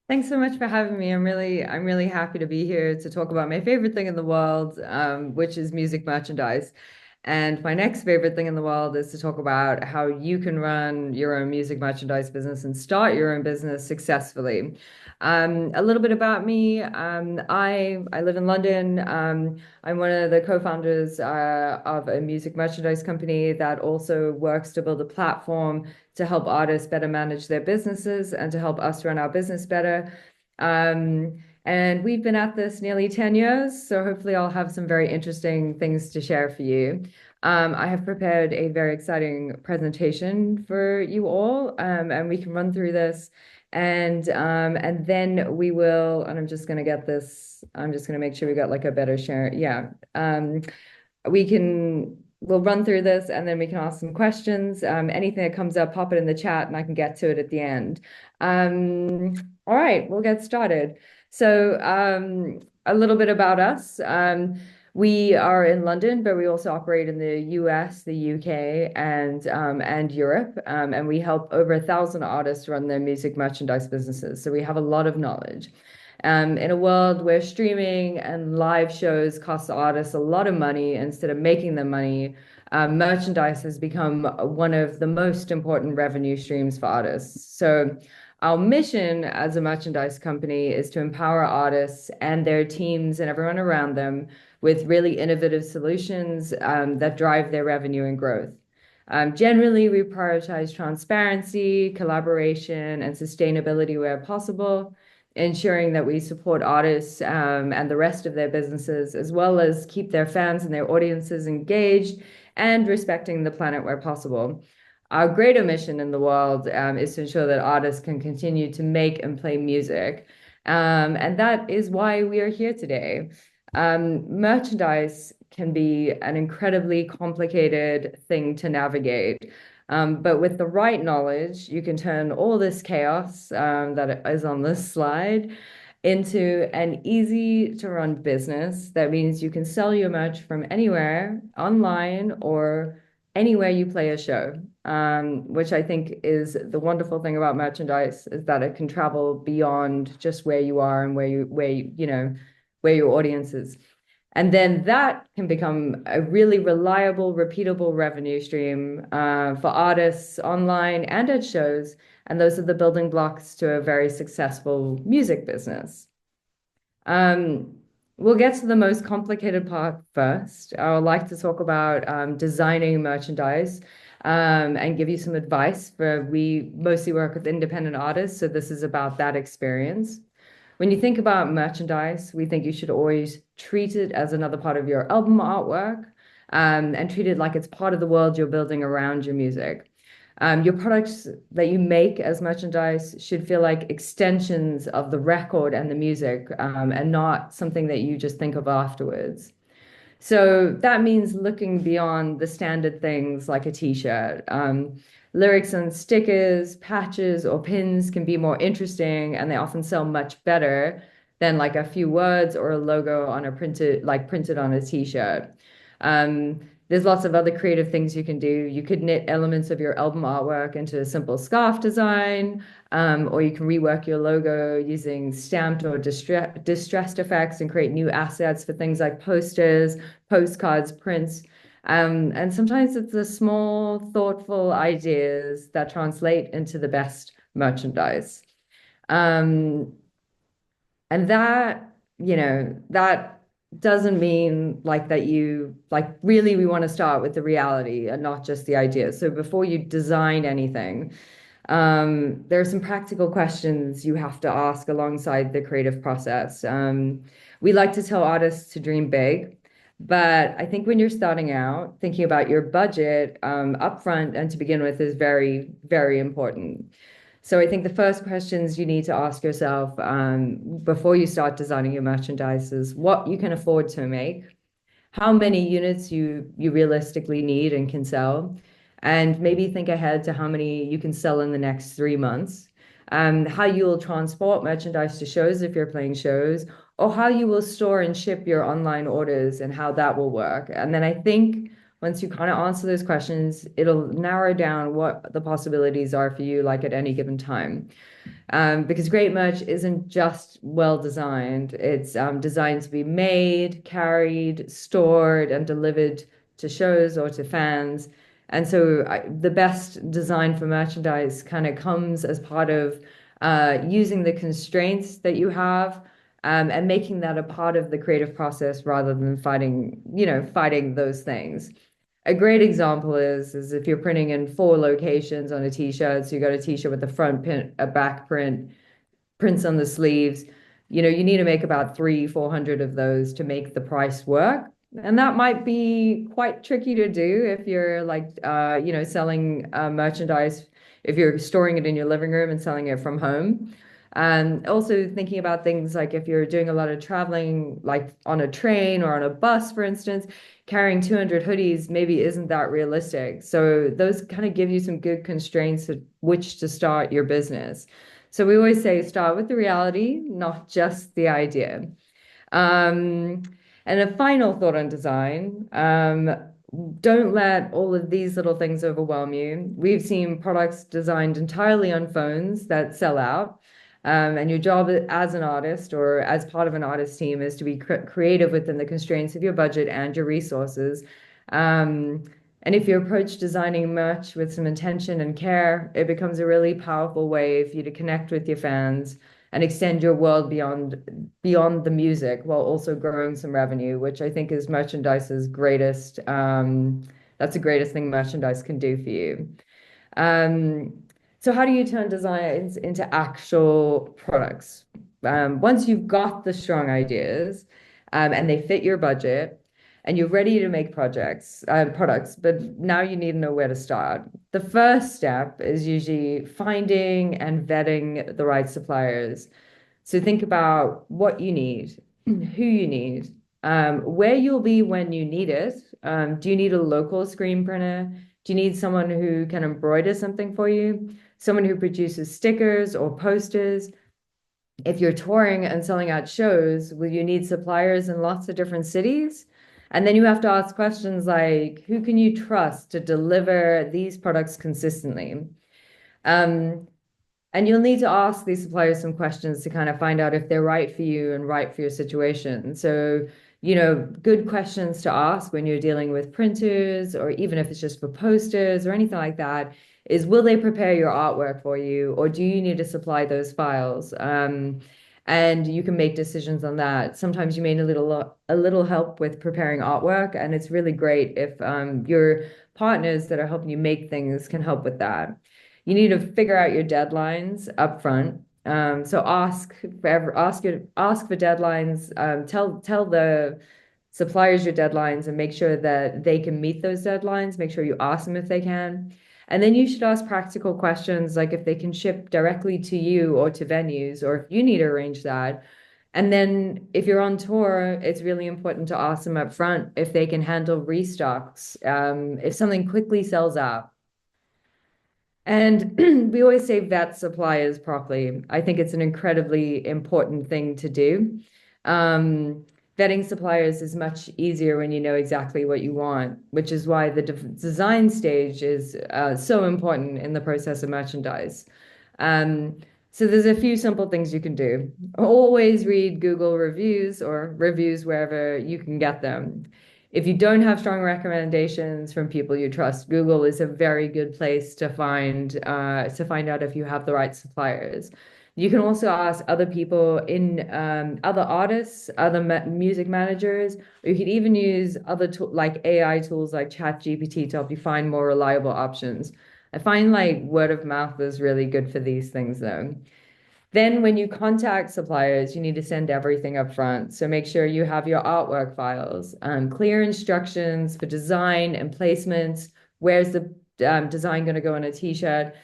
Thanks so much for having me. I'm really happy to be here to talk about my favorite thing in the world, which is music merchandise. And my next favorite thing in the world is to talk about how you can run your own music merchandise business and start your own business successfully. A little bit about me. I live in London. I'm one of the co-founders of a music merchandise company that also works to build a platform to help artists better manage their businesses and to help us run our business better. And we've been at this nearly 10 years, so hopefully I'll have some very interesting things to share for you. I have prepared a very exciting presentation for you all, and we can run through this. And then we will, and I'm just going to get this, I'm just going to make sure we got like a better share. Yeah. We'll run through this and then we can ask some questions. Anything that comes up, pop it in the chat and I can get to it at the end. All right, we'll get started. So a little bit about us. We are in London, but we also operate in the US, the UK, and Europe. And we help over 1,000 artists run their music merchandise businesses. So we have a lot of knowledge. In a world where streaming and live shows cost artists a lot of money instead of making them money, merchandise has become one of the most important revenue streams for artists. So, our mission as a merchandise company is to empower artists and their teams and everyone around them with really innovative solutions that drive their revenue and growth. Generally, we prioritize transparency, collaboration, and sustainability where possible, ensuring that we support artists and the rest of their businesses, as well as keep their fans and their audiences engaged and respecting the planet where possible. Our greater mission in the world is to ensure that artists can continue to make and play music. And that is why we are here today. Merchandise can be an incredibly complicated thing to navigate. But with the right knowledge, you can turn all this chaos that is on this slide into an easy to run business. That means you can sell your merch from anywhere, online, or anywhere you play a show, which I think is the wonderful thing about merchandise is that it can travel beyond just where you are and where your audience is. And then that can become a really reliable, repeatable revenue stream for artists online and at shows. And those are the building blocks to a very successful music business. We'll get to the most complicated part first. I would like to talk about designing merchandise and give you some advice. We mostly work with independent artists, so this is about that experience. When you think about merchandise, we think you should always treat it as another part of your album artwork, and treat it like it's part of the world you're building around your music. Your products that you make as merchandise should feel like extensions of the record and the music, and not something that you just think of afterwards. So that means looking beyond the standard things like a t-shirt. Lyrics on stickers, patches, or pins can be more interesting, and they often sell much better than like a few words or a logo on a printed on a t-shirt. There's lots of other creative things you can do. You could knit elements of your album artwork into a simple scarf design, or you can rework your logo using stamped or distressed effects and create new assets for things like posters, postcards, prints. And sometimes it's the small, thoughtful ideas that translate into the best merchandise. Um, and that doesn't mean like that you like really we want to start with the reality and not just the idea. So before you design anything, there are some practical questions you have to ask alongside the creative process. We like to tell artists to dream big, but I think when you're starting out, thinking about your budget upfront and to begin with is very, very important. So I think the first questions you need to ask yourself before you start designing your merchandise is what you can afford to make, how many units you realistically need and can sell, and maybe think ahead to how many you can sell in the next 3 months, how you will transport merchandise to shows if you're playing shows, or how you will store and ship your online orders and how that will work. And then I think once you kind of answer those questions, it'll narrow down what the possibilities are for you, like at any given time. Because great merch isn't just well designed, it's designed to be made, carried, stored, and delivered to shows or to fans. And so the best design for merchandise kind of comes as part of using the constraints that you have, and making that a part of the creative process rather than fighting those things. A great example is if you're printing in four locations on a t-shirt, so you got a t-shirt with a front print, a back print, prints on the sleeves. You need to make about 400 of those to make the price work. And that might be quite tricky to do if you're like, selling merchandise, if you're storing it in your living room and selling it from home. And also thinking about things like if you're doing a lot of traveling, like on a train or on a bus, for instance, carrying 200 hoodies maybe isn't that realistic. So those kind of give you some good constraints at which to start your business. So we always say start with the reality, not just the idea. Um, and a final thought on design. Don't let all of these little things overwhelm you. We've seen products designed entirely on phones that sell out. And your job as an artist or as part of an artist team is to be creative within the constraints of your budget and your resources. Um, and if you approach designing merch with some intention and care, it becomes a really powerful way for you to connect with your fans and extend your world beyond the music while also growing some revenue, which I think is merchandise's greatest. That's the greatest thing merchandise can do for you. Um, so how do you turn designs into actual products? Once you've got the strong ideas, and they fit your budget, and you're ready to make products, but now you need to know where to start. The first step is usually finding and vetting the right suppliers. So think about what you need, who you need, where you'll be when you need it. Do you need a local screen printer? Do you need someone who can embroider something for you? Someone who produces stickers or posters? If you're touring and selling out shows, will you need suppliers in lots of different cities? And then you have to ask questions like, who can you trust to deliver these products consistently? Um, and you'll need to ask these suppliers some questions to kind of find out if they're right for you and right for your situation. So, good questions to ask when you're dealing with printers, or even if it's just for posters or anything like that, is will they prepare your artwork for you, or do you need to supply those files? And you can make decisions on that. Sometimes you may need a little help with preparing artwork, and it's really great if your partners that are helping you make things can help with that. You need to figure out your deadlines up front. So ask for deadlines. Tell the suppliers your deadlines and make sure that they can meet those deadlines. Make sure you ask them if they can. And then you should ask practical questions like if they can ship directly to you or to venues, or if you need to arrange that. And then if you're on tour, it's really important to ask them up front if they can handle restocks, if something quickly sells out. And we always say vet suppliers properly. I think it's an incredibly important thing to do. Um, Vetting suppliers is much easier when you know exactly what you want, which is why the design stage is so important in the process of merchandise. So there's a few simple things you can do. Always read Google reviews or reviews wherever you can get them. If you don't have strong recommendations from people you trust, Google is a very good place to find out if you have the right suppliers. You can also ask other people in other artists, other music managers, or you could even use other like AI tools like ChatGPT to help you find more reliable options. I find like word of mouth is really good for these things though. Then when you contact suppliers, you need to send everything up front. So make sure you have your artwork files, clear instructions for design and placements. Where's the design going to go on a t-shirt?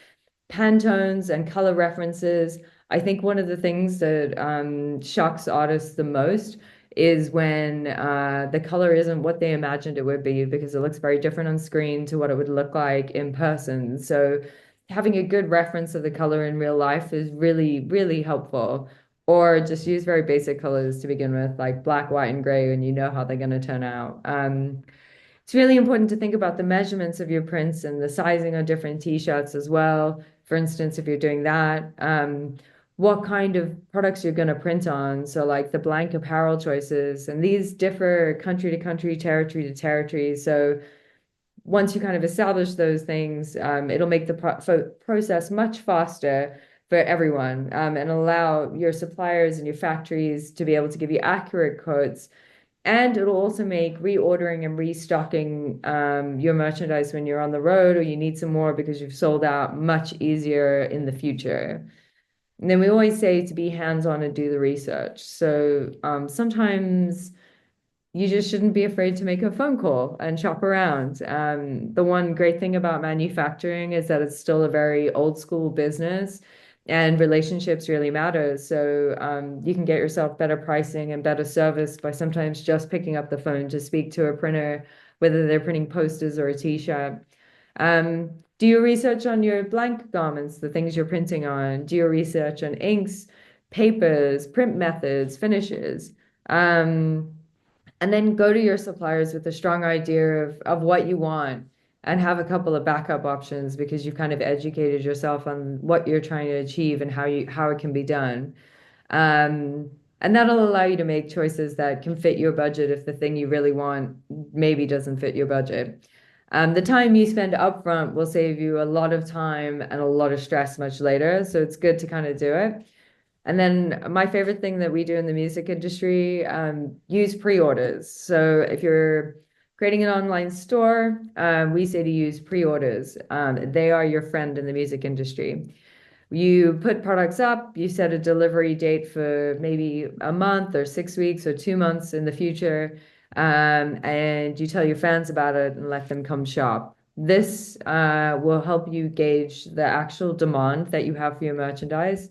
Pantones and color references. I think one of the things that shocks artists the most is when the color isn't what they imagined it would be, because it looks very different on screen to what it would look like in person. So having a good reference of the color in real life is really, really helpful. Or just use very basic colors to begin with, like black, white, and gray, and you know how they're going to turn out. it's really important to think about the measurements of your prints and the sizing on different t-shirts as well. For instance, if you're doing that, what kind of products you're going to print on. So like the blank apparel choices, and these differ country to country, territory to territory. So once you kind of establish those things, it'll make the process much faster for everyone, and allow your suppliers and your factories to be able to give you accurate quotes. And it'll also make reordering and restocking your merchandise when you're on the road or you need some more because you've sold out much easier in the future. And then we always say to be hands-on and do the research. So sometimes you just shouldn't be afraid to make a phone call and shop around. The one great thing about manufacturing is that it's still a very old school business and relationships really matter. So you can get yourself better pricing and better service by sometimes just picking up the phone to speak to a printer, whether they're printing posters or a t-shirt. Do your research on your blank garments, the things you're printing on. Do your research on inks, papers, print methods, finishes. And then go to your suppliers with a strong idea of what you want and have a couple of backup options because you've kind of educated yourself on what you're trying to achieve and how it can be done. And that'll allow you to make choices that can fit your budget if the thing you really want maybe doesn't fit your budget. The time you spend upfront will save you a lot of time and a lot of stress much later. So it's good to kind of do it. And then my favorite thing that we do in the music industry, use pre-orders. So if you're creating an online store, we say to use pre-orders. They are your friend in the music industry. You put products up, you set a delivery date for maybe a month or 6 weeks or 2 months in the future, and you tell your fans about it and let them come shop. This will help you gauge the actual demand that you have for your merchandise.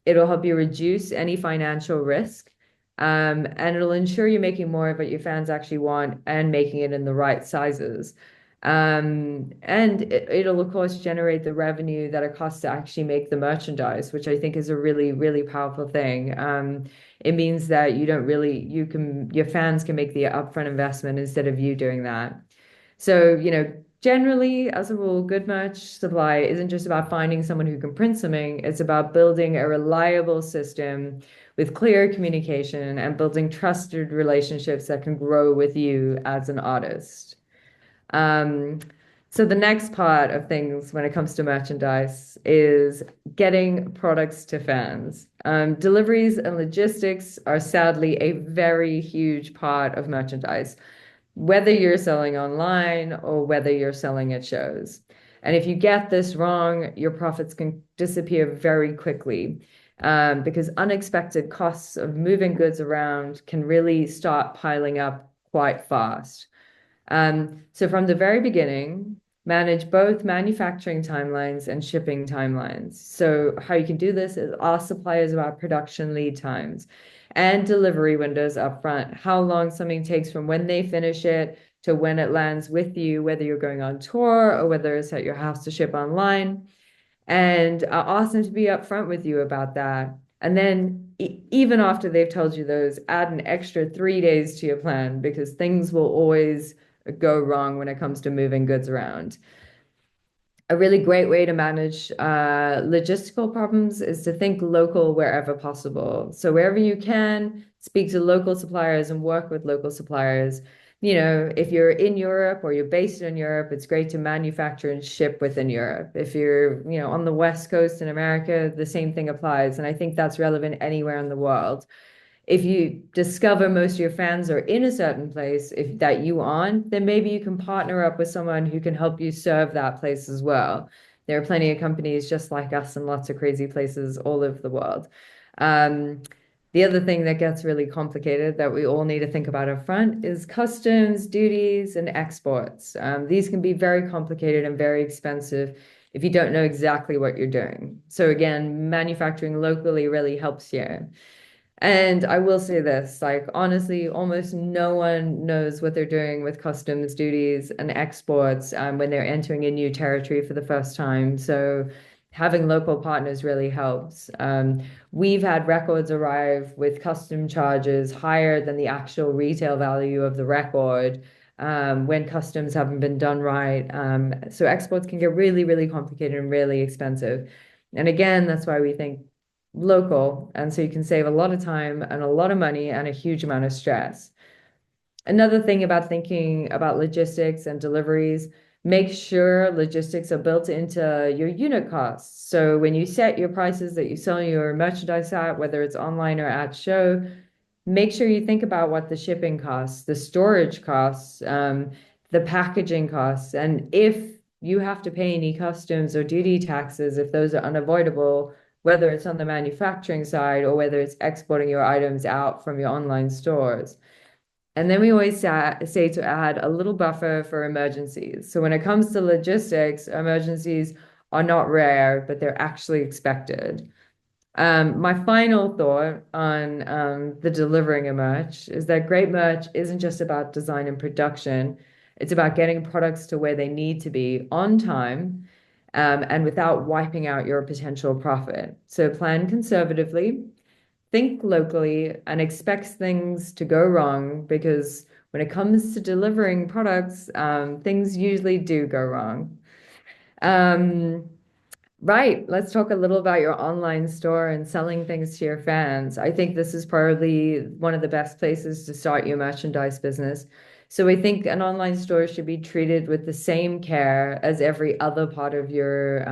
It'll help you reduce any financial risk, and it'll ensure you're making more of what your fans actually want and making it in the right sizes. And it'll, of course, generate the revenue that it costs to actually make the merchandise, which I think is a really, really powerful thing. It means that your fans can make the upfront investment instead of you doing that. So, generally, as a rule, good merch supply isn't just about finding someone who can print something. It's about building a reliable system with clear communication and building trusted relationships that can grow with you as an artist. Um, so the next part of things when it comes to merchandise is getting products to fans. Deliveries and logistics are sadly a very huge part of merchandise, whether you're selling online or whether you're selling at shows. And if you get this wrong, your profits can disappear very quickly, because unexpected costs of moving goods around can really start piling up quite fast. So from the very beginning, manage both manufacturing timelines and shipping timelines. So how you can do this is ask suppliers about production lead times and delivery windows up front, how long something takes from when they finish it to when it lands with you, whether you're going on tour or whether it's at your house to ship online. And ask them to be upfront with you about that. And then even after they've told you those, add an extra 3 days to your plan because things will always go wrong when it comes to moving goods around. A really great way to manage logistical problems is to think local wherever possible. So wherever you can, speak to local suppliers and work with local suppliers. If you're in Europe or you're based in Europe, it's great to manufacture and ship within Europe. If you're, on the West Coast in America, the same thing applies. And I think that's relevant anywhere in the world. If you discover most of your fans are in a certain place that you aren't, then maybe you can partner up with someone who can help you serve that place as well. There are plenty of companies just like us in lots of crazy places all over the world. The other thing that gets really complicated that we all need to think about up front is customs, duties, and exports. These can be very complicated and very expensive if you don't know exactly what you're doing. So again, manufacturing locally really helps you. And I will say this, like honestly, almost no one knows what they're doing with customs duties and exports when they're entering a new territory for the first time. So having local partners really helps. We've had records arrive with custom charges higher than the actual retail value of the record. when customs haven't been done right. So exports can get really, really complicated and really expensive. And again, that's why we think local. And so you can save a lot of time and a lot of money and a huge amount of stress. Another thing about thinking about logistics and deliveries, make sure logistics are built into your unit costs. So when you set your prices that you sell your merchandise at, whether it's online or at show, make sure you think about what the shipping costs, the storage costs, the packaging costs, and if you have to pay any customs or duty taxes, if those are unavoidable, whether it's on the manufacturing side or whether it's exporting your items out from your online stores. And then we always say to add a little buffer for emergencies. So when it comes to logistics, emergencies are not rare, but they're actually expected. My final thought on the delivering a merch is that great merch isn't just about design and production. It's about getting products to where they need to be on time, and without wiping out your potential profit. So plan conservatively, think locally, and expect things to go wrong because when it comes to delivering products, things usually do go wrong. Um, Right. Let's talk a little about your online store and selling things to your fans. I think this is probably one of the best places to start your merchandise business. So I think an online store should be treated with the same care as every other part of your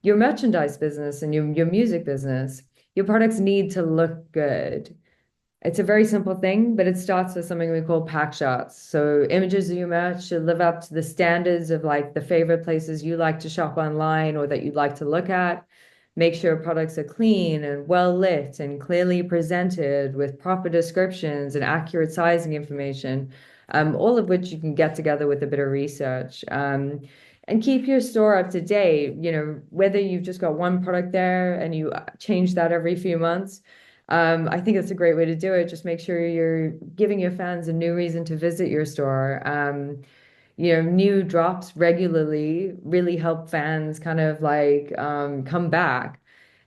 merchandise business and your music business. Your products need to look good. It's a very simple thing, but it starts with something we call pack shots. So images of your merch should live up to the standards of like the favorite places you like to shop online or that you'd like to look at. Make sure products are clean and well lit and clearly presented with proper descriptions and accurate sizing information, all of which you can get together with a bit of research. And keep your store up to date, whether you've just got one product there and you change that every few months. I think that's a great way to do it. Just make sure you're giving your fans a new reason to visit your store. New drops regularly really help fans kind of like come back.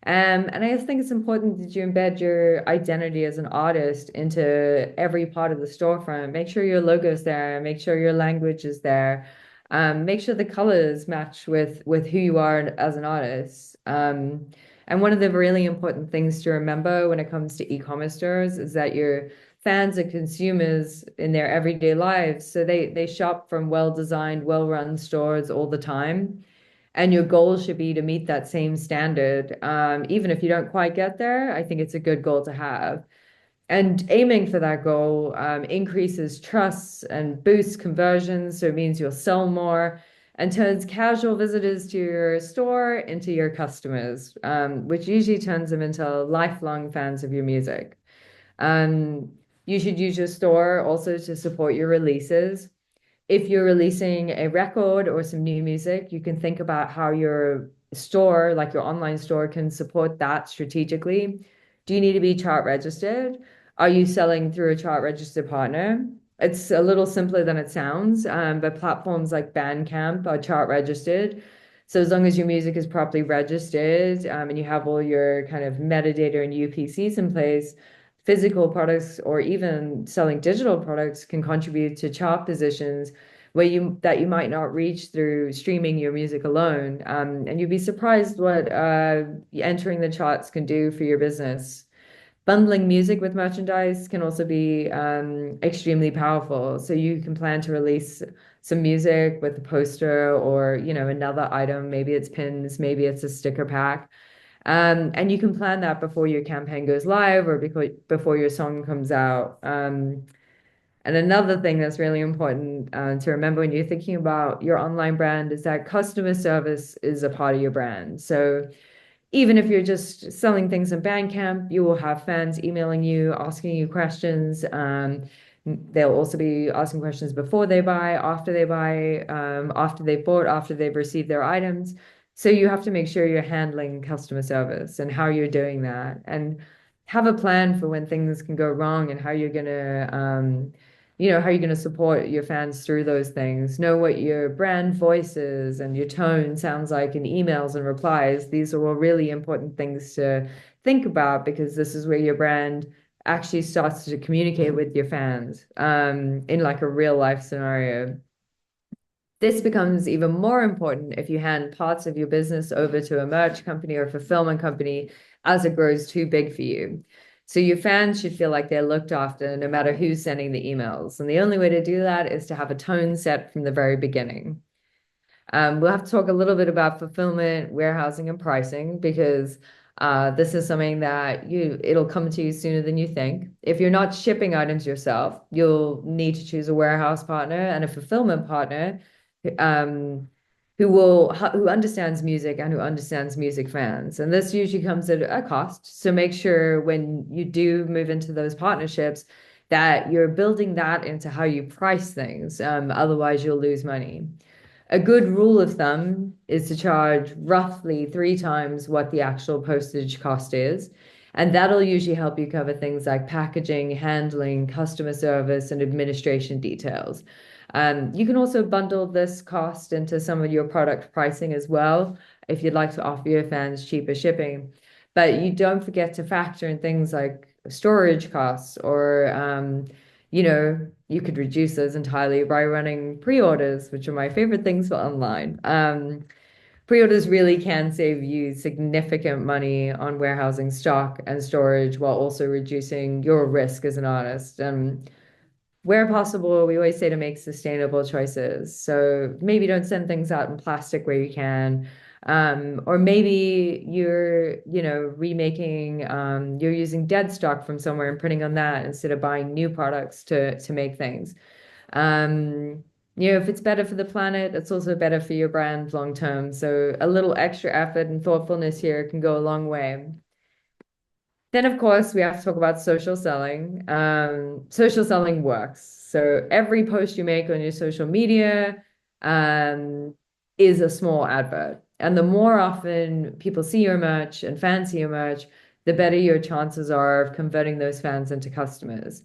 And I just think it's important that you embed your identity as an artist into every part of the storefront. Make sure your logo's there, make sure your language is there. Make sure the colors match with who you are as an artist. And one of the really important things to remember when it comes to e-commerce stores is that your fans are consumers in their everyday lives. So they shop from well-designed, well-run stores all the time. And your goal should be to meet that same standard. Even if you don't quite get there, I think it's a good goal to have. And aiming for that goal increases trust and boosts conversions. So it means you'll sell more and turns casual visitors to your store into your customers, which usually turns them into lifelong fans of your music. You should use your store also to support your releases. If you're releasing a record or some new music, you can think about how your store, like your online store, can support that strategically. Do you need to be chart registered? Are you selling through a chart registered partner? It's a little simpler than it sounds, but platforms like Bandcamp are chart registered. So as long as your music is properly registered, and you have all your kind of metadata and UPCs in place, physical products or even selling digital products can contribute to chart positions that you might not reach through streaming your music alone. And you'd be surprised what entering the charts can do for your business. Bundling music with merchandise can also be extremely powerful. So you can plan to release some music with a poster or, another item. Maybe it's pins, maybe it's a sticker pack. And you can plan that before your campaign goes live or before your song comes out. And another thing that's really important to remember when you're thinking about your online brand is that customer service is a part of your brand. So even if you're just selling things on Bandcamp, you will have fans emailing you, asking you questions. They'll also be asking questions before they buy, after they buy, after they've bought, after they've received their items. So you have to make sure you're handling customer service and how you're doing that, and have a plan for when things can go wrong and how you're gonna support your fans through those things. Know what your brand voice is and your tone sounds like in emails and replies. These are all really important things to think about because this is where your brand actually starts to communicate with your fans in like a real life scenario. This becomes even more important if you hand parts of your business over to a merch company or fulfillment company as it grows too big for you. So your fans should feel like they're looked after no matter who's sending the emails. And the only way to do that is to have a tone set from the very beginning. We'll have to talk a little bit about fulfillment, warehousing, and pricing because this is something that it'll come to you sooner than you think. If you're not shipping items yourself, you'll need to choose a warehouse partner and a fulfillment partner um, who understands music and who understands music fans. And this usually comes at a cost. So make sure when you do move into those partnerships that you're building that into how you price things. Otherwise, you'll lose money. A good rule of thumb is to charge roughly 3 times what the actual postage cost is. And that'll usually help you cover things like packaging, handling, customer service, and administration details. You can also bundle this cost into some of your product pricing as well if you'd like to offer your fans cheaper shipping. But you don't forget to factor in things like storage costs or you could reduce those entirely by running pre-orders, which are my favorite things for online. Pre-orders really can save you significant money on warehousing stock and storage while also reducing your risk as an artist. Where possible, we always say to make sustainable choices. So maybe don't send things out in plastic where you can. Or maybe you're using dead stock from somewhere and printing on that instead of buying new products to make things. If it's better for the planet, it's also better for your brand long term. So a little extra effort and thoughtfulness here can go a long way. Then, of course, we have to talk about social selling. Social selling works. So every post you make on your social media is a small advert. And the more often people see your merch and fans see your merch, the better your chances are of converting those fans into customers.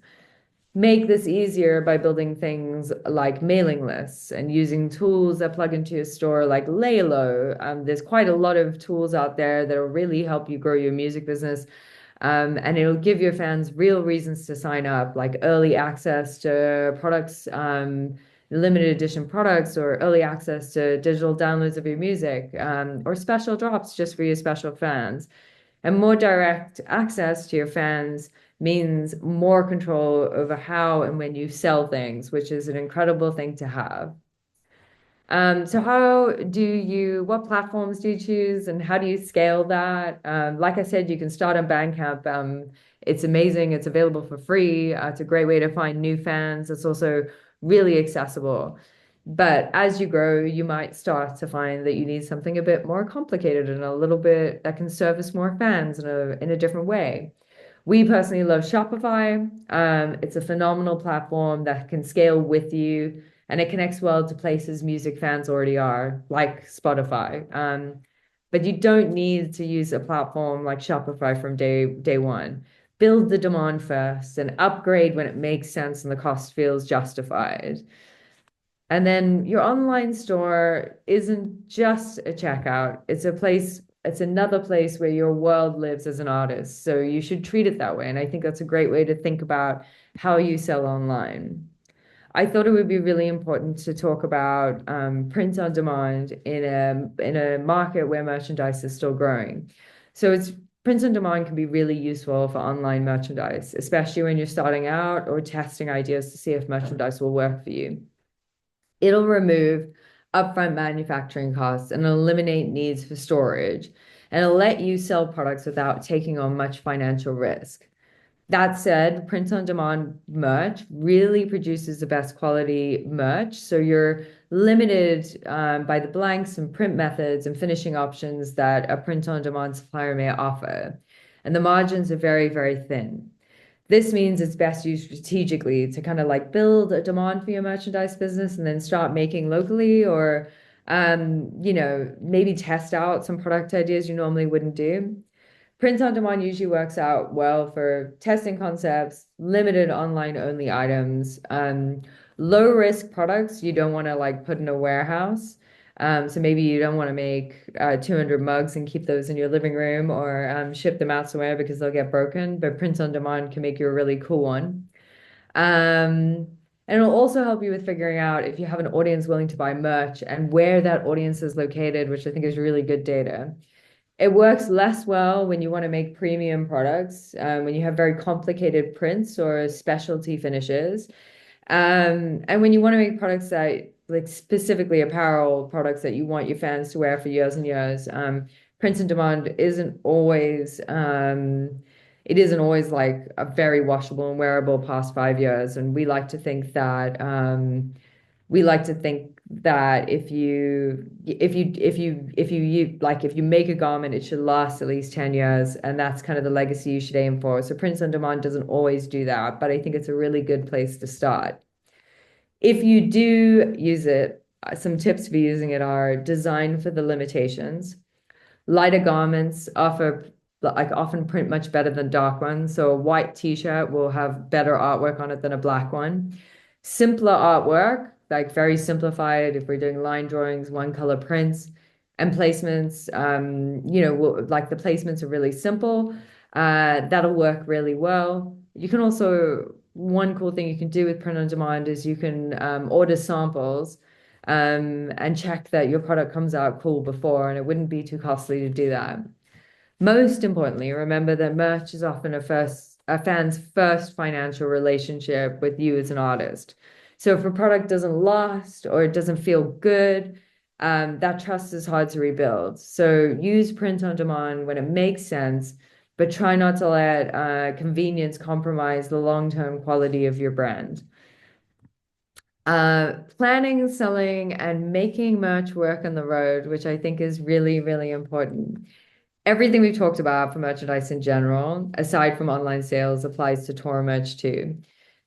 Make this easier by building things like mailing lists and using tools that plug into your store like Laylo. There's quite a lot of tools out there that will really help you grow your music business. And it'll give your fans real reasons to sign up, like early access to products, limited edition products, or early access to digital downloads of your music, or special drops just for your special fans. And more direct access to your fans means more control over how and when you sell things, which is an incredible thing to have. So what platforms do you choose and how do you scale that? Like I said, you can start on Bandcamp. It's amazing. It's available for free. It's a great way to find new fans. It's also really accessible. But as you grow, you might start to find that you need something a bit more complicated and a little bit that can service more fans in a different way. We personally love Shopify. It's a phenomenal platform that can scale with you and it connects well to places music fans already are, like Spotify. But you don't need to use a platform like Shopify from day one. Build the demand first and upgrade when it makes sense and the cost feels justified. And then your online store isn't just a checkout. It's another place where your world lives as an artist. So you should treat it that way. And I think that's a great way to think about how you sell online. I thought it would be really important to talk about print on demand in a market where merchandise is still growing. So it's print on demand can be really useful for online merchandise, especially when you're starting out or testing ideas to see if merchandise will work for you. It'll remove upfront manufacturing costs and eliminate needs for storage, and it'll let you sell products without taking on much financial risk. That said, print on demand merch really produces the best quality merch. So you're limited by the blanks and print methods and finishing options that a print on demand supplier may offer. And the margins are very, very thin. This means it's best used strategically to kind of like build a demand for your merchandise business and then start making locally or, maybe test out some product ideas you normally wouldn't do. Print on demand usually works out well for testing concepts, limited online only items, low risk products you don't want to like put in a warehouse. So maybe you don't want to make 200 mugs and keep those in your living room or ship them out somewhere because they'll get broken, but print on demand can make you a really cool one. Um, and it'll also help you with figuring out if you have an audience willing to buy merch and where that audience is located, which I think is really good data. It works less well when you want to make premium products, when you have very complicated prints or specialty finishes. And when you want to make products that, like specifically apparel products that you want your fans to wear for years and years, print and demand it isn't always like a very washable and wearable past 5 years. And we like to think that if you make a garment, it should last at least 10 years, and that's kind of the legacy you should aim for. So Prints on Demand doesn't always do that, but I think it's a really good place to start. If you do use it, some tips for using it are design for the limitations. Lighter garments often print much better than dark ones. So a white t-shirt will have better artwork on it than a black one. Simpler artwork, like very simplified, if we're doing line drawings, one color prints and placements, like the placements are really simple. That'll work really well. You can also, one cool thing you can do with print on demand is you can order samples and check that your product comes out cool before, and it wouldn't be too costly to do that. Most importantly, remember that merch is often a fan's first financial relationship with you as an artist. So if a product doesn't last or it doesn't feel good, that trust is hard to rebuild. So use print on demand when it makes sense, but try not to let convenience compromise the long-term quality of your brand. Planning, selling, and making merch work on the road, which I think is really, really important. Everything we've talked about for merchandise in general, aside from online sales, applies to tour merch too.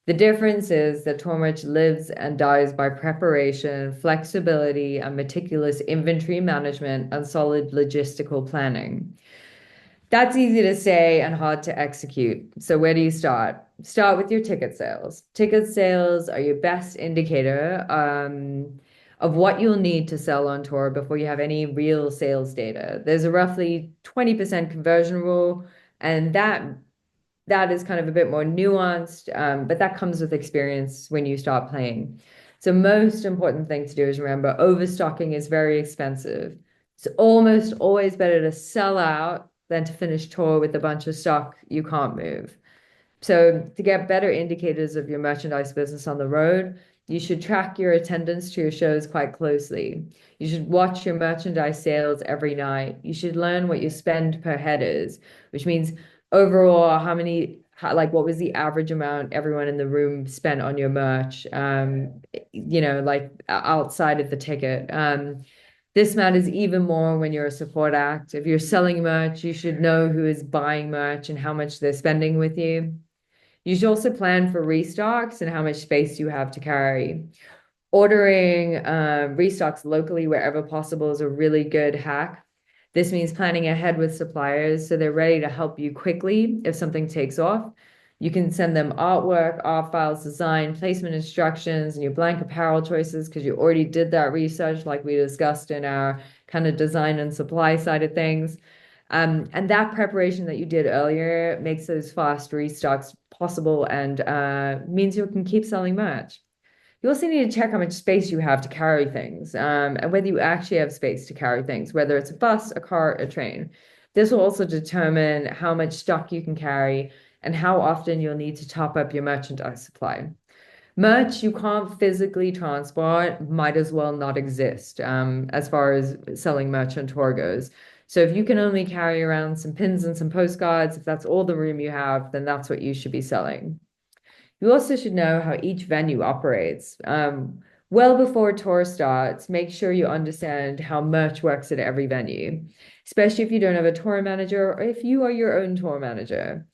The difference is that tour merch lives and dies by preparation, flexibility, and meticulous inventory management and solid logistical planning. That's easy to say and hard to execute. So where do you start? Start with your ticket sales. Ticket sales are your best indicator of what you'll need to sell on tour before you have any real sales data. There's a roughly 20% conversion rule, and that is kind of a bit more nuanced, but that comes with experience when you start playing. So most important thing to do is remember overstocking is very expensive. It's almost always better to sell out than to finish tour with a bunch of stock you can't move. So to get better indicators of your merchandise business on the road, you should track your attendance to your shows quite closely. You should watch your merchandise sales every night. You should learn what your spend per head is, which means overall what was the average amount everyone in the room spent on your merch, like outside of the ticket. This matters even more when you're a support act. If you're selling merch, you should know who is buying merch and how much they're spending with you. You should also plan for restocks and how much space you have to carry. Ordering restocks locally wherever possible is a really good hack. This means planning ahead with suppliers so they're ready to help you quickly if something takes off. You can send them artwork, art files, design, placement instructions, and your blank apparel choices because you already did that research like we discussed in our kind of design and supply side of things. And that preparation that you did earlier makes those fast restocks possible and means you can keep selling merch. You also need to check how much space you have to carry things, and whether you actually have space to carry things, whether it's a bus, a car, a train. This will also determine how much stock you can carry and how often you'll need to top up your merchandise supply. Merch you can't physically transport might as well not exist, as far as selling merch on tour goes. So if you can only carry around some pins and some postcards, if that's all the room you have, then that's what you should be selling. You also should know how each venue operates. Well before tour starts, make sure you understand how merch works at every venue, especially if you don't have a tour manager or if you are your own tour manager.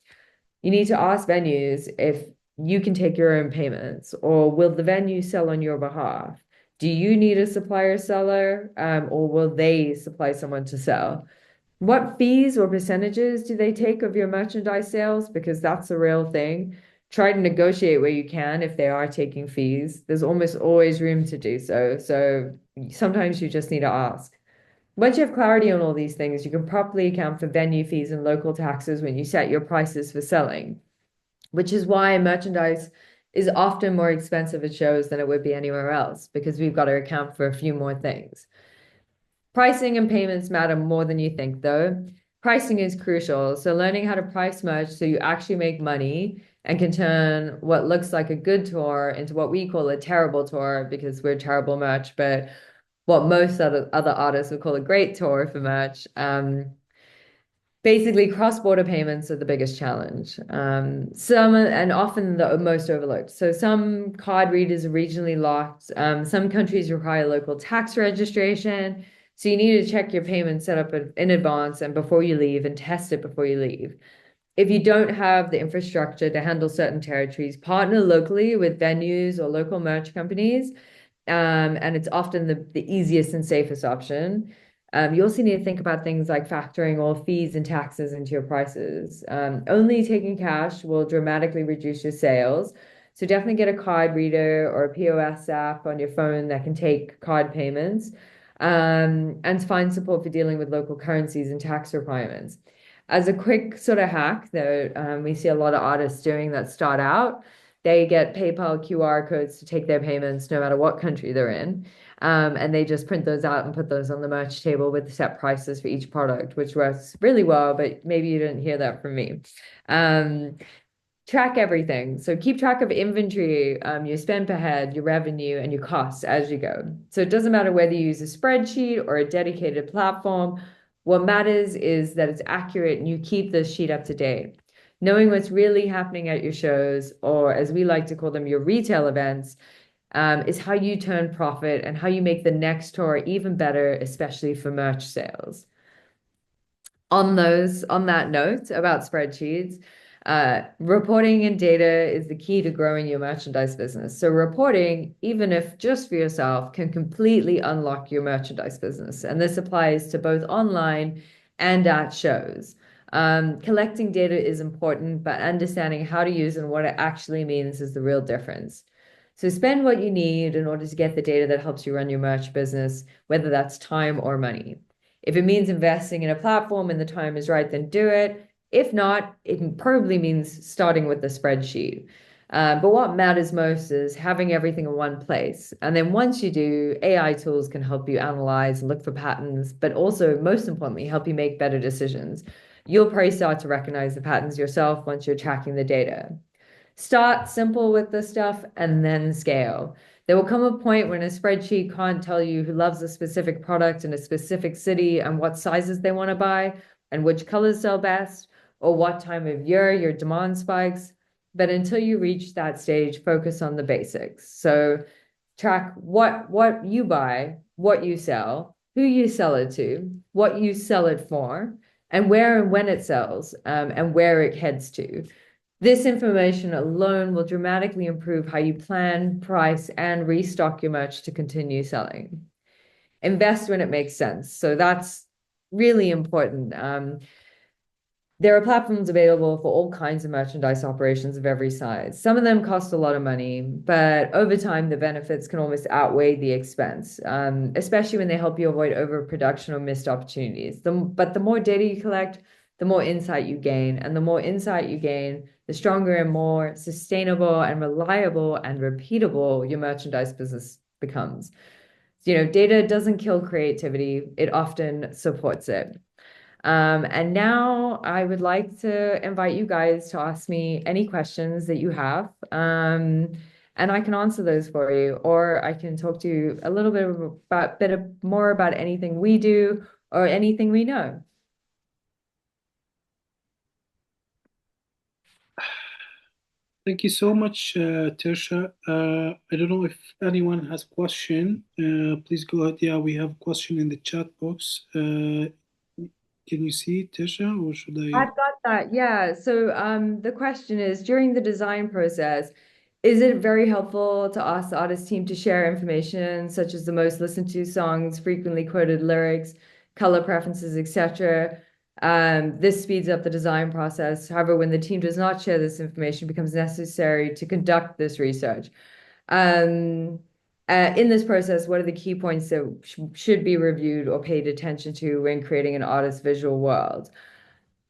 You need to ask venues if you can take your own payments or will the venue sell on your behalf? Do you need a supplier seller, or will they supply someone to sell? What fees or percentages do they take of your merchandise sales? Because that's the real thing. try to negotiate where you can if they are taking fees. There's almost always room to do so. So sometimes you just need to ask. Once you have clarity on all these things, you can properly account for venue fees and local taxes when you set your prices for selling, which is why merchandise is often more expensive at shows than it would be anywhere else, because we've got to account for a few more things. Pricing and payments matter more than you think, though. Pricing is crucial. So learning how to price merch so you actually make money and can turn what looks like a good tour into what we call a terrible tour because we're terrible merch, but what most other artists would call a great tour for merch. Basically, cross-border payments are the biggest challenge. Some and often the most overlooked. So some card readers are regionally locked. Some countries require local tax registration. So you need to check your payment setup in advance and before you leave and test it before you leave. If you don't have the infrastructure to handle certain territories, partner locally with venues or local merch companies. And it's often the easiest and safest option. You also need to think about things like factoring all fees and taxes into your prices. Only taking cash will dramatically reduce your sales. So definitely get a card reader or a POS app on your phone that can take card payments, and find support for dealing with local currencies and tax requirements. As a quick sort of hack that we see a lot of artists doing that start out, they get PayPal QR codes to take their payments no matter what country they're in. And they just print those out and put those on the merch table with set prices for each product, which works really well, but maybe you didn't hear that from me. Track everything. So keep track of inventory, your spend per head, your revenue, and your costs as you go. So it doesn't matter whether you use a spreadsheet or a dedicated platform. What matters is that it's accurate and you keep this sheet up to date. Knowing what's really happening at your shows, or as we like to call them, your retail events, is how you turn profit and how you make the next tour even better, especially for merch sales. On that note about spreadsheets, reporting and data is the key to growing your merchandise business. So reporting, even if just for yourself, can completely unlock your merchandise business. And this applies to both online and at shows. Collecting data is important, but understanding how to use and what it actually means is the real difference. So spend what you need in order to get the data that helps you run your merch business, whether that's time or money. If it means investing in a platform and the time is right, then do it. If not, it probably means starting with the spreadsheet. But what matters most is having everything in one place. And then once you do, AI tools can help you analyze and look for patterns, but also, most importantly, help you make better decisions. You'll probably start to recognize the patterns yourself once you're tracking the data. Start simple with this stuff and then scale. There will come a point when a spreadsheet can't tell you who loves a specific product in a specific city and what sizes they want to buy and which colors sell best or what time of year your demand spikes. But until you reach that stage, focus on the basics. So track what you buy, what you sell, who you sell it to, what you sell it for, and where and when it sells, and where it heads to. This information alone will dramatically improve how you plan, price, and restock your merch to continue selling. Invest when it makes sense. So that's really important. There are platforms available for all kinds of merchandise operations of every size. Some of them cost a lot of money, but over time, the benefits can almost outweigh the expense, especially when they help you avoid overproduction or missed opportunities. But the more data you collect, the more insight you gain. And the more insight you gain, the stronger and more sustainable and reliable and repeatable your merchandise business becomes. Data doesn't kill creativity, it often supports it. And now I would like to invite you guys to ask me any questions that you have. And I can answer those for you, or I can talk to you a little more about anything we do or anything we know. Thank you so much, Tersha. I don't know if anyone has question. Please go ahead. Yeah, we have a question in the chat box. Can you see it, Tersha, or should I? I've got that. Yeah. So the question is, during the design process, is it very helpful to ask the artist team to share information such as the most listened to songs, frequently quoted lyrics, color preferences, etc.? This speeds up the design process. However, when the team does not share this information, it becomes necessary to conduct this research. Um, in this process, what are the key points that should be reviewed or paid attention to when creating an artist's visual world?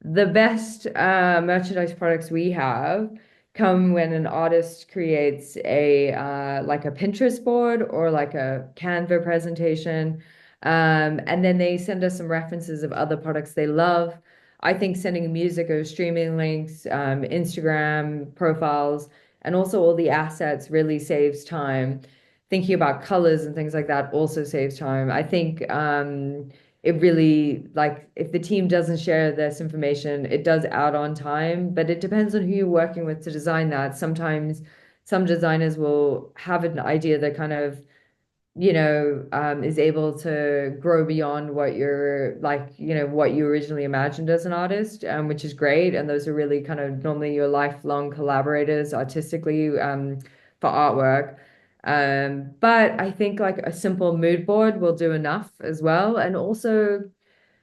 The best merchandise products we have come when an artist creates a like a Pinterest board or like a Canva presentation, and then they send us some references of other products they love. I think sending music or streaming links, Instagram profiles, and also all the assets really saves time. Thinking about colors and things like that also saves time. I think it really, like, if the team doesn't share this information, it does add on time, but it depends on who you're working with to design that. Sometimes some designers will have an idea that kind of, is able to grow beyond what you're like, what you originally imagined as an artist, which is great. And those are really kind of normally your lifelong collaborators artistically, for artwork. But I think like a simple mood board will do enough as well. And also,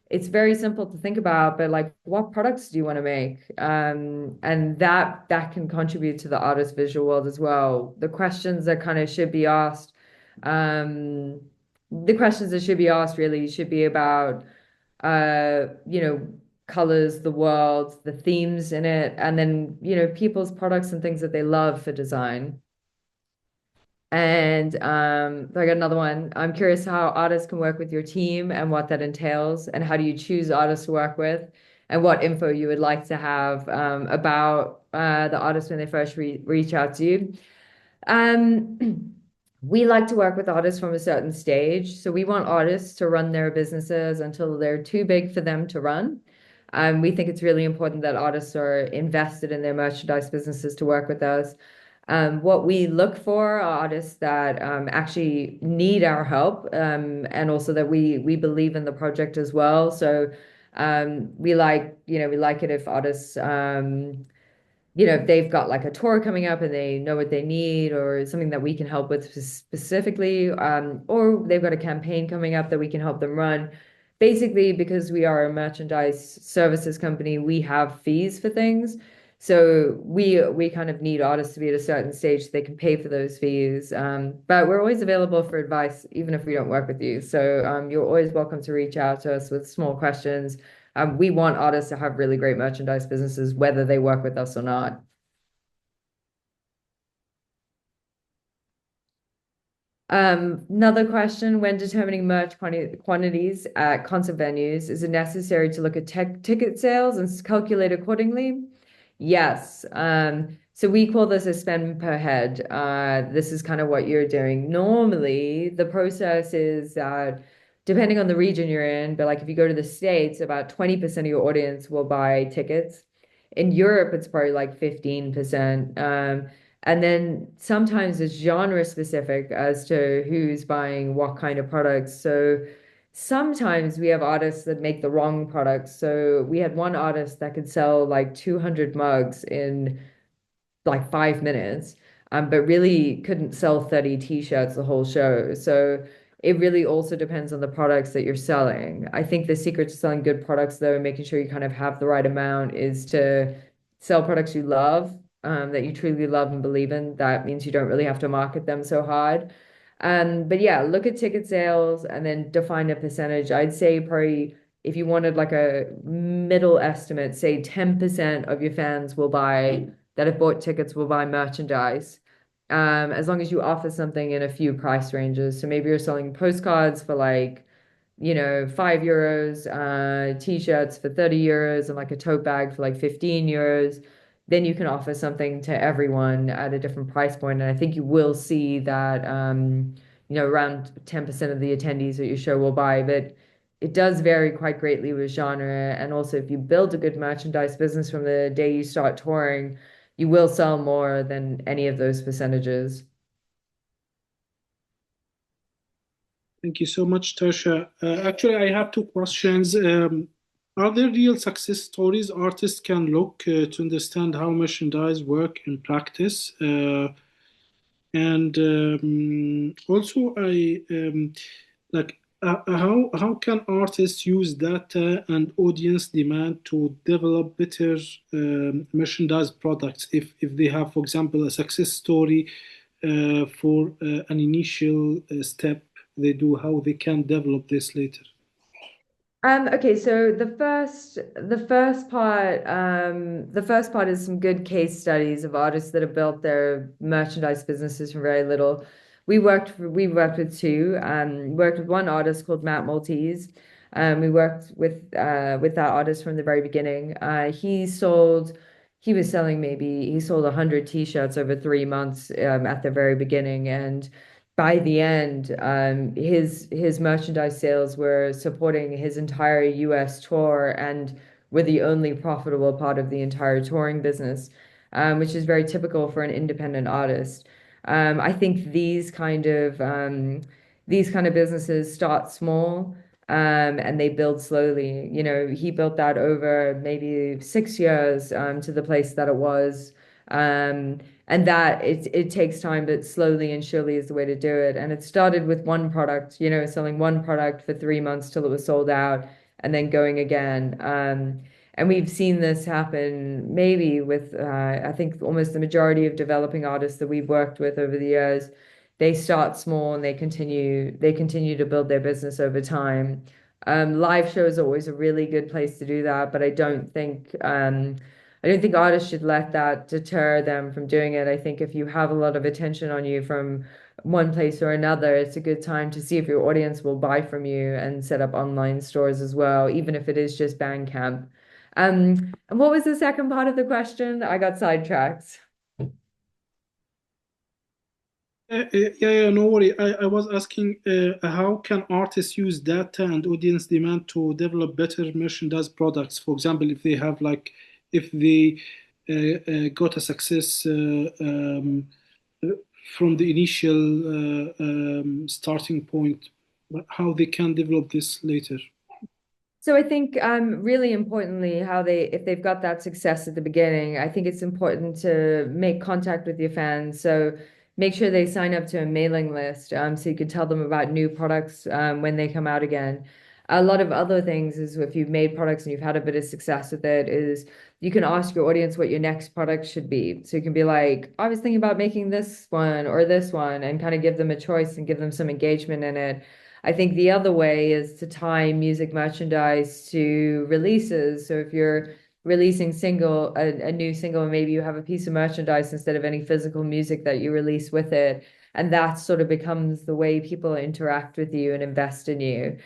it's very simple to think about, but like, what products do you want to make? And that can contribute to the artist visual world as well. Um, the questions that should be asked really should be about, uh, you know, colors, the world, the themes in it, and then, people's products and things that they love for design. And I got another one. I'm curious how artists can work with your team and what that entails, and how do you choose artists to work with, and what info you would like to have about the artist when they first reach out to you. Um, we like to work with artists from a certain stage. So we want artists to run their businesses until they're too big for them to run. We think it's really important that artists are invested in their merchandise businesses to work with us. What we look for are artists that actually need our help, and also that we believe in the project as well. So we like it if artists if they've got like a tour coming up and they know what they need, or something that we can help with specifically, or they've got a campaign coming up that we can help them run. Basically, because we are a merchandise services company, we have fees for things. So we kind of need artists to be at a certain stage so they can pay for those fees. But we're always available for advice, even if we don't work with you. So you're always welcome to reach out to us with small questions. We want artists to have really great merchandise businesses, whether they work with us or not. Another question, when determining merch quantities at concert venues, is it necessary to look at ticket sales and calculate accordingly? Yes. So we call this a spend per head. This is kind of what you're doing. Normally, the process is that depending on the region you're in, but like if you go to the States, about 20% of your audience will buy tickets. In Europe, it's probably like 15%. And then sometimes it's genre specific as to who's buying what kind of products. So sometimes we have artists that make the wrong products. So we had one artist that could sell like 200 mugs in like 5 minutes, but really couldn't sell 30 t-shirts the whole show. So it really also depends on the products that you're selling. I think the secret to selling good products, though, and making sure you kind of have the right amount, is to sell products you love, that you truly love and believe in. That means you don't really have to market them so hard. But yeah, look at ticket sales and then define a percentage. I'd say probably if you wanted like a middle estimate, say 10% of your fans will buy that have bought tickets will buy merchandise. As long as you offer something in a few price ranges. So maybe you're selling postcards for like, €5, t-shirts for €30, and like a tote bag for like €15. Then you can offer something to everyone at a different price point. And I think you will see that, around 10% of the attendees at your show will buy. But it does vary quite greatly with genre. And also, if you build a good merchandise business from the day you start touring, you will sell more than any of those percentages. Thank you so much, Tersha. Actually, I have two questions. Are there real success stories artists can look to understand how merchandise work in practice? And also, I like how can artists use data and audience demand to develop better merchandise products if they have, for example, a success story for an initial step they do, how they can develop this later? Okay, so the first part is some good case studies of artists that have built their merchandise businesses from very little. We worked with two. Worked with one artist called Matt Maltese. We worked with that artist from the very beginning. He sold 100 t-shirts over 3 months at the very beginning, and by the end, his merchandise sales were supporting his entire US tour and were the only profitable part of the entire touring business, which is very typical for an independent artist. I think these kind of businesses start small, and they build slowly. You know, he built that over maybe 6 years, to the place that it was. And that it takes time, but slowly and surely is the way to do it. And it started with one product, selling one product for 3 months till it was sold out, and then going again. And we've seen this happen maybe with I think almost the majority of developing artists that we've worked with over the years. They start small and they continue to build their business over time. Live shows are always a really good place to do that, but I don't think artists should let that deter them from doing it. I think if you have a lot of attention on you from one place or another, it's a good time to see if your audience will buy from you and set up online stores as well, even if it is just Bandcamp. And what was the second part of the question? I got sidetracked. Yeah, no worry. I was asking how can artists use data and audience demand to develop better merchandise products? For example, if they have like, if they got a success uh, from the initial starting point, how they can develop this later. So I think really importantly, if they've got that success at the beginning, I think it's important to make contact with your fans. So make sure they sign up to a mailing list, so you can tell them about new products when they come out again. A lot of other things is if you've made products and you've had a bit of success with it, is you can ask your audience what your next product should be. So you can be like, I was thinking about making this one or this one, and kind of give them a choice and give them some engagement in it. I think the other way is to tie music merchandise to releases. So if you're releasing a new single, and maybe you have a piece of merchandise instead of any physical music that you release with it, and that sort of becomes the way people interact with you and invest in you.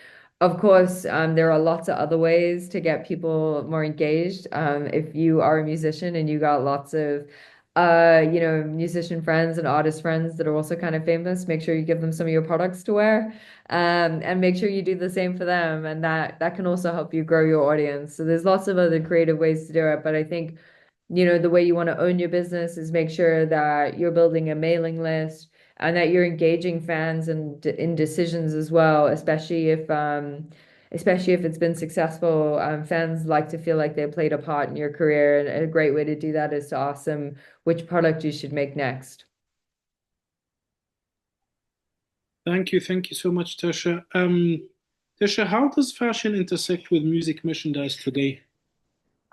Of course, there are lots of other ways to get people more engaged. If you are a musician and you got lots of musician friends and artist friends that are also kind of famous, make sure you give them some of your products to wear, and make sure you do the same for them. And that can also help you grow your audience. So there's lots of other creative ways to do it. But I think, the way you want to own your business is make sure that you're building a mailing list and that you're engaging fans in decisions as well, especially if it's been successful. Fans like to feel like they played a part in your career, and a great way to do that is to ask them which product you should make next. Thank you so much, Tersha. Tersha, how does fashion intersect with music merchandise today?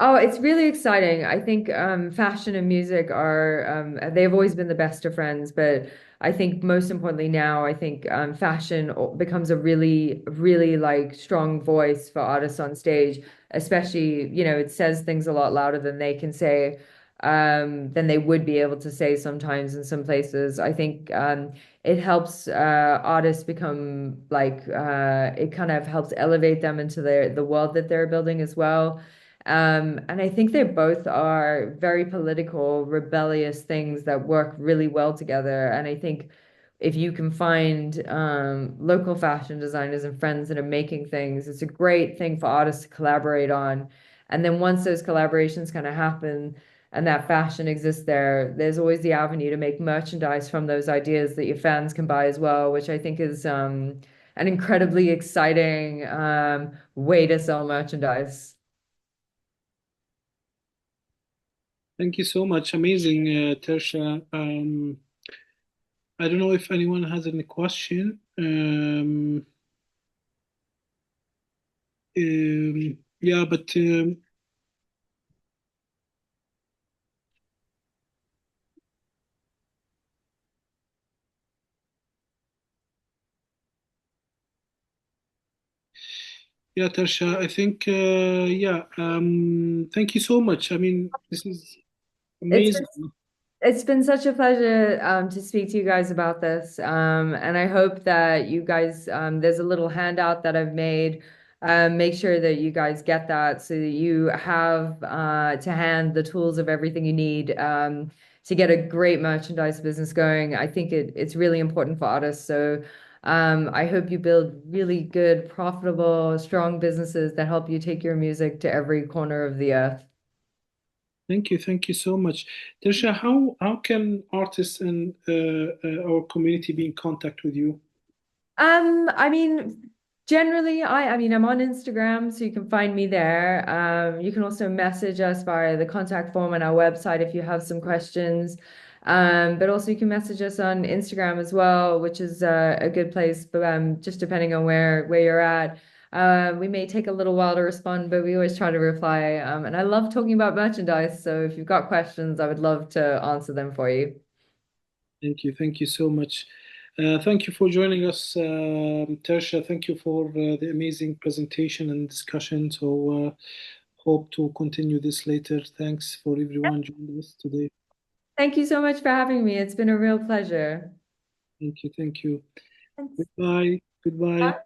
Oh, it's really exciting. I think fashion and music they've always been the best of friends, but I think most importantly now, I think fashion becomes a really, really like strong voice for artists on stage, especially, it says things a lot louder than they can say, than they would be able to say sometimes in some places. I think it helps artists become it kind of helps elevate them into the world that they're building as well. And I think they both are very political, rebellious things that work really well together. And I think if you can find local fashion designers and friends that are making things, it's a great thing for artists to collaborate on. And then once those collaborations kind of happen and that fashion exists there, there's always the avenue to make merchandise from those ideas that your fans can buy as well, which I think is an incredibly exciting way to sell merchandise. Thank you so much. Amazing, Tersha. I don't know if anyone has any question. Yeah, but yeah, Tersha, I think yeah. Thank you so much. I mean, this is It's amazing. It's been such a pleasure to speak to you guys about this. And I hope that you guys, there's a little handout that I've made. Make sure that you guys get that so that you have to hand the tools of everything you need to get a great merchandise business going. I think it's really important for artists. So I hope you build really good, profitable, strong businesses that help you take your music to every corner of the earth. Thank you so much, Tersha. How can artists in our community be in contact with you? I mean, generally, I mean, I'm on Instagram, so you can find me there. You can also message us via the contact form on our website if you have some questions. But also you can message us on Instagram as well, which is a good place, but just depending on where you're at. We may take a little while to respond, but we always try to reply. And I love talking about merchandise, so if you've got questions, I would love to answer them for you. Thank you so much. Thank you for joining us, Tersha. Thank you for the amazing presentation and discussion. So, hope to continue this later. Thanks for everyone joining us today. Thank you so much for having me. It's been a real pleasure. Thank you. Thanks. Goodbye. Goodbye.